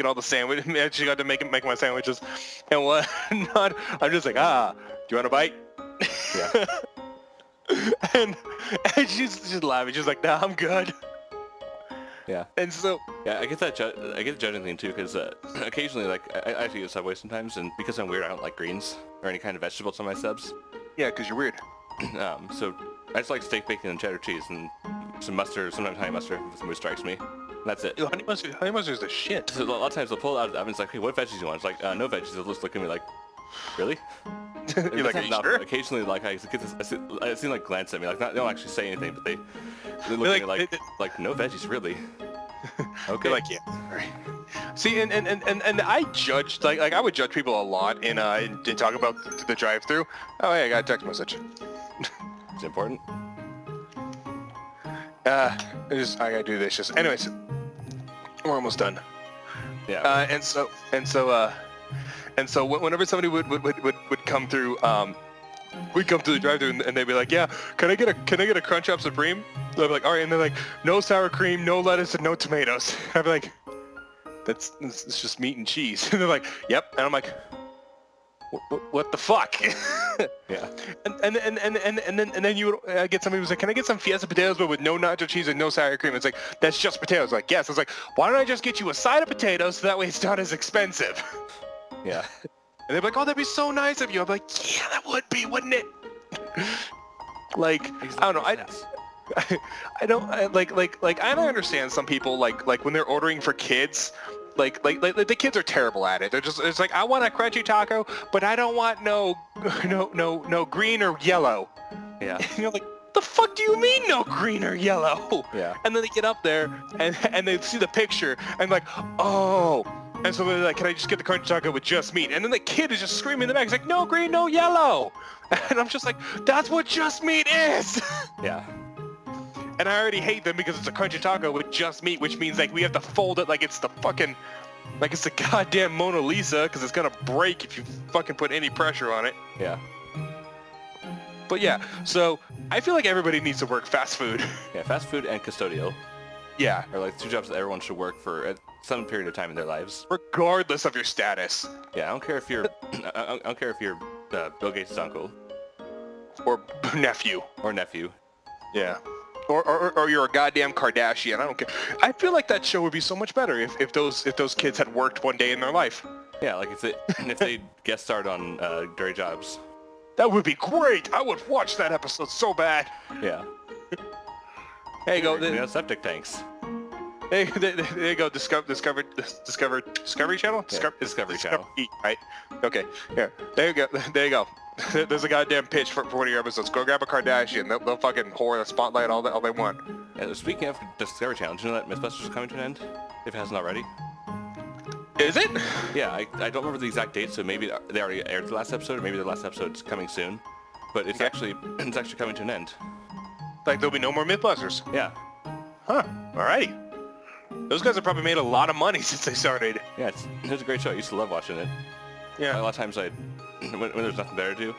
Speaker 2: all the sandwich, she got to make my sandwiches, and whatnot, I'm just like, do you want a bite?
Speaker 1: Yeah.
Speaker 2: and she's just laughing. She's like, nah, I'm good.
Speaker 1: Yeah.
Speaker 2: And so
Speaker 1: yeah, I get that. I get the judging thing too, because occasionally, like, I have to eat Subway sometimes, and because I'm weird, I don't like greens or any kind of vegetables on my subs.
Speaker 2: yeah, because you're weird.
Speaker 1: So I just like steak, bacon, and cheddar cheese, and some mustard, sometimes honey mustard if somebody strikes me. And that's it.
Speaker 2: Yo, honey mustard is the shit.
Speaker 1: So a lot of times they'll pull it out of the oven. It's like, hey, what veggies do you want? It's like, no veggies. They'll just look at me like, really?
Speaker 2: You're like, are you sure?
Speaker 1: Occasionally, like, I get this, I see like glance at me, like, they don't actually say anything, but they look at me like, no veggies, really? Okay.
Speaker 2: They're like, yeah. All right. See, and I judged, like I would judge people a lot in talk about the drive-through. Oh, hey, I got a text message.
Speaker 1: It's important.
Speaker 2: I gotta do this. Just anyways, we're almost done.
Speaker 1: Yeah.
Speaker 2: And so whenever somebody would come through, we'd come to the drive-through and they'd be like, yeah, can I get a Crunch Up Supreme? They'd be like, all right, and they're like, no sour cream, no lettuce, and no tomatoes. I'd be like, it's just meat and cheese. And they're like, yep. And I'm like, what the fuck?
Speaker 1: Yeah.
Speaker 2: And then you would get somebody who's like, can I get some Fiesta potatoes but with no nacho cheese and no sour cream? It's like, that's just potatoes. Like, yes. I was like, why don't I just get you a side of potatoes so that way it's not as expensive?
Speaker 1: Yeah.
Speaker 2: And they'd be like, oh, that'd be so nice of you. I'm like, yeah, that would be, wouldn't it? Like, I don't know. I don't I understand some people like when they're ordering for kids, like the kids are terrible at it. They're just, it's like, I want a crunchy taco, but I don't want no green or yellow.
Speaker 1: Yeah.
Speaker 2: And you're like, the fuck do you mean no green or yellow?
Speaker 1: Yeah.
Speaker 2: And then they get up there and they see the picture and like, oh. And so they're like, can I just get the crunchy taco with just meat? And then the kid is just screaming in the back. He's like, no green, no yellow. And I'm just like, that's what just meat is.
Speaker 1: Yeah.
Speaker 2: And I already hate them because it's a crunchy taco with just meat, which means like we have to fold it like it's the fucking, like it's the goddamn Mona Lisa, because it's gonna break if you fucking put any pressure on it.
Speaker 1: Yeah.
Speaker 2: But yeah, so I feel like everybody needs to work fast food.
Speaker 1: Yeah, fast food and custodial
Speaker 2: Yeah,
Speaker 1: are like two jobs that everyone should work for at some period of time in their lives.
Speaker 2: regardless of your status.
Speaker 1: Yeah, I don't care if you're, I don't care if you're Bill Gates' uncle
Speaker 2: Or nephew.
Speaker 1: or nephew.
Speaker 2: Yeah. Or you're a goddamn Kardashian. I don't care. I feel like that show would be so much better if those kids had worked one day in their life.
Speaker 1: Yeah, like if they guest starred on Dirty Jobs.
Speaker 2: That would be great. I would watch that episode so bad.
Speaker 1: Yeah.
Speaker 2: There you go.
Speaker 1: You know, septic tanks.
Speaker 2: There you go. Discovery Channel.
Speaker 1: Yeah, Discovery Channel.
Speaker 2: Right. Okay. Yeah. There you go. There you go. There's a goddamn pitch for one of your episodes. Go grab a Kardashian. They'll fucking whore the spotlight all they want.
Speaker 1: Yeah, speaking of Discovery Channel, do you know that Mythbusters is coming to an end? If it hasn't already.
Speaker 2: Is it?
Speaker 1: Yeah, I don't remember the exact date, so maybe they already aired the last episode, or maybe the last episode's coming soon. But it's actually coming to an end.
Speaker 2: Like there'll be no more Mythbusters.
Speaker 1: Yeah.
Speaker 2: Huh. Alrighty. Those guys have probably made a lot of money since they started.
Speaker 1: Yeah, it was a great show. I used to love watching it.
Speaker 2: Yeah.
Speaker 1: A lot of times when there's nothing better to do,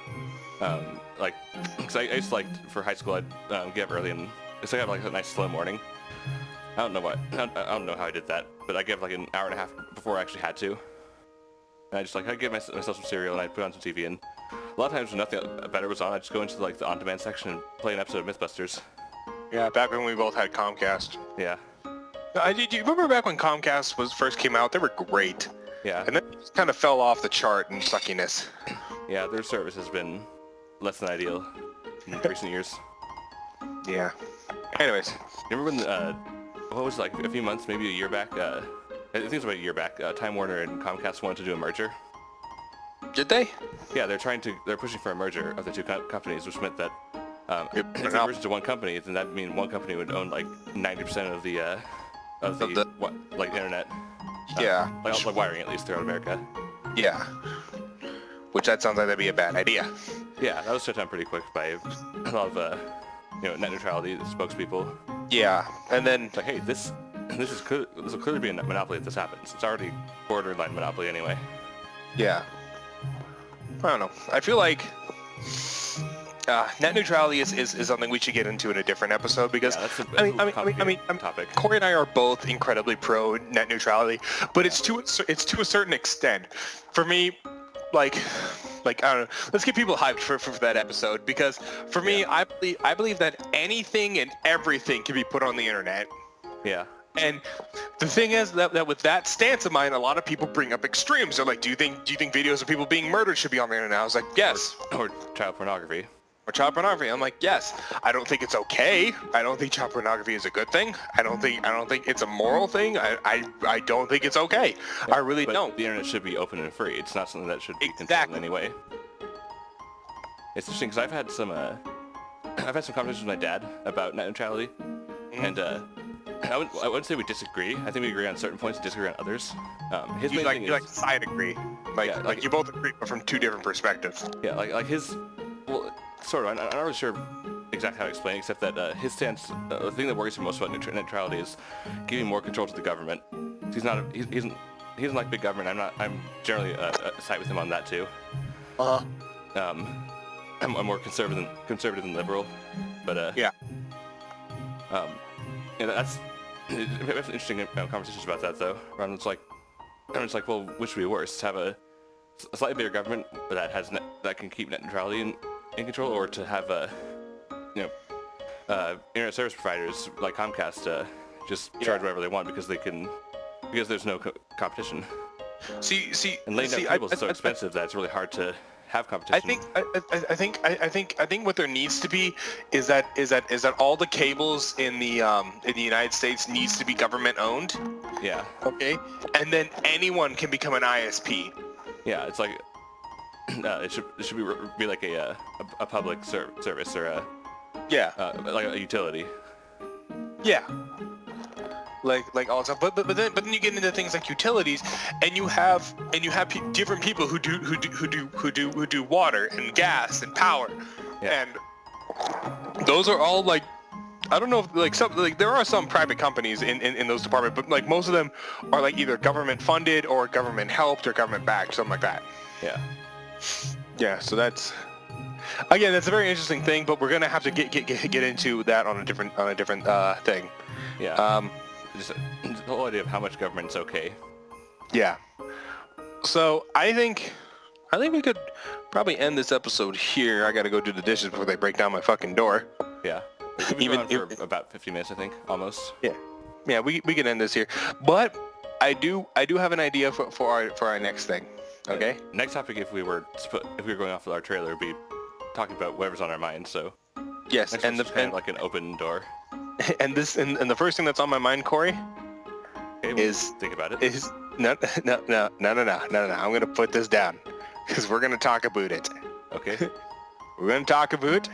Speaker 1: like, because I used to, like, for high school, I'd get up early and it's like I have like a nice slow morning. I don't know how I did that, but I get up like an hour and a half before I actually had to. And I just like, I'd give myself some cereal and I'd put on some TV, and a lot of times when nothing better was on, I'd just go into like the on-demand section and play an episode of Mythbusters.
Speaker 2: Yeah, back when we both had Comcast.
Speaker 1: Yeah.
Speaker 2: Do you remember back when Comcast first came out? They were great.
Speaker 1: Yeah.
Speaker 2: And then it just kind of fell off the chart in suckiness.
Speaker 1: Yeah, their service has been less than ideal in recent years.
Speaker 2: Yeah. Anyways.
Speaker 1: Remember when, what was it, like a few months, maybe a year back, I think it was about a year back, Time Warner and Comcast wanted to do a merger.
Speaker 2: Did they?
Speaker 1: Yeah, they're pushing for a merger of the two companies, which meant that if they merged to one company, then that'd mean one company would own like 90% of the internet.
Speaker 2: Yeah.
Speaker 1: Like wiring at least throughout America.
Speaker 2: Yeah. Which that sounds like that'd be a bad idea.
Speaker 1: Yeah, that was shut down pretty quick by a lot of net neutrality spokespeople.
Speaker 2: Yeah, and then
Speaker 1: It's like, hey, this will clearly be a monopoly if this happens. It's already borderline monopoly anyway.
Speaker 2: yeah, I don't know. I feel like net neutrality is something we should get into in a different episode because
Speaker 1: Yeah,
Speaker 2: I mean,
Speaker 1: topic.
Speaker 2: Corey and I are both incredibly pro net neutrality, but it's to a certain extent. For me, like I don't know. Let's get people hyped for that episode because for me, I believe that anything and everything can be put on the internet.
Speaker 1: Yeah.
Speaker 2: And the thing is that with that stance of mine, a lot of people bring up extremes. They're like, do you think videos of people being murdered should be on the internet? I was like, yes.
Speaker 1: Or child pornography.
Speaker 2: Or child pornography. I'm like, yes. I don't think it's okay. I don't think child pornography is a good thing. I don't think it's a moral thing. I don't think it's okay. I really don't.
Speaker 1: The internet should be open and free. It's not something that should be controlled in any way. It's interesting because I've had some conversations with my dad about net neutrality, and I wouldn't say we disagree. I think we agree on certain points and disagree on others. His main thing is
Speaker 2: like side agree. Like you both agree, but from two different perspectives.
Speaker 1: Yeah, like his, well, sort of. I'm not really sure exactly how to explain it, except that his stance, the thing that worries him most about net neutrality is giving more control to the government. He doesn't like big government. I'm generally side with him on that too. I'm more conservative than liberal, but
Speaker 2: yeah.
Speaker 1: That's we have some interesting conversations about that though. It's like, well, which would be worse? To have a slightly bigger government that can keep net neutrality in control, or to have internet service providers like Comcast just charge whatever they want because there's no competition. And laying down cable is so expensive that it's really hard to have competition.
Speaker 2: I think what there needs to be is that all the cables in the United States needs to be government owned.
Speaker 1: Yeah.
Speaker 2: Okay. And then anyone can become an ISP.
Speaker 1: Yeah, it's like it should be like a public service or like a utility.
Speaker 2: Yeah. Like all stuff, but then you get into things like utilities, and you have different people who do water and gas and power, and those are all like, I don't know if there are some private companies in those departments, but like most of them are like either government funded or government helped or government backed, something like that.
Speaker 1: Yeah.
Speaker 2: Yeah. So that's a very interesting thing, but we're gonna have to get into that on a different thing.
Speaker 1: Yeah. Just the whole idea of how much government's okay.
Speaker 2: Yeah. So I think we could probably end this episode here. I gotta go do the dishes before they break down my fucking door.
Speaker 1: Yeah. We've been on for about 50 minutes, I think, almost.
Speaker 2: Yeah. Yeah, we can end this here. But I do have an idea for our next thing. Okay.
Speaker 1: Next topic, if we were going off with our trailer, would be talking about whatever's on our mind. So.
Speaker 2: Yes,
Speaker 1: and like an open door.
Speaker 2: And the first thing that's on my mind, Corey, is
Speaker 1: think about it.
Speaker 2: Is no. I'm gonna put this down because we're gonna talk about it.
Speaker 1: Okay.
Speaker 2: We're gonna talk about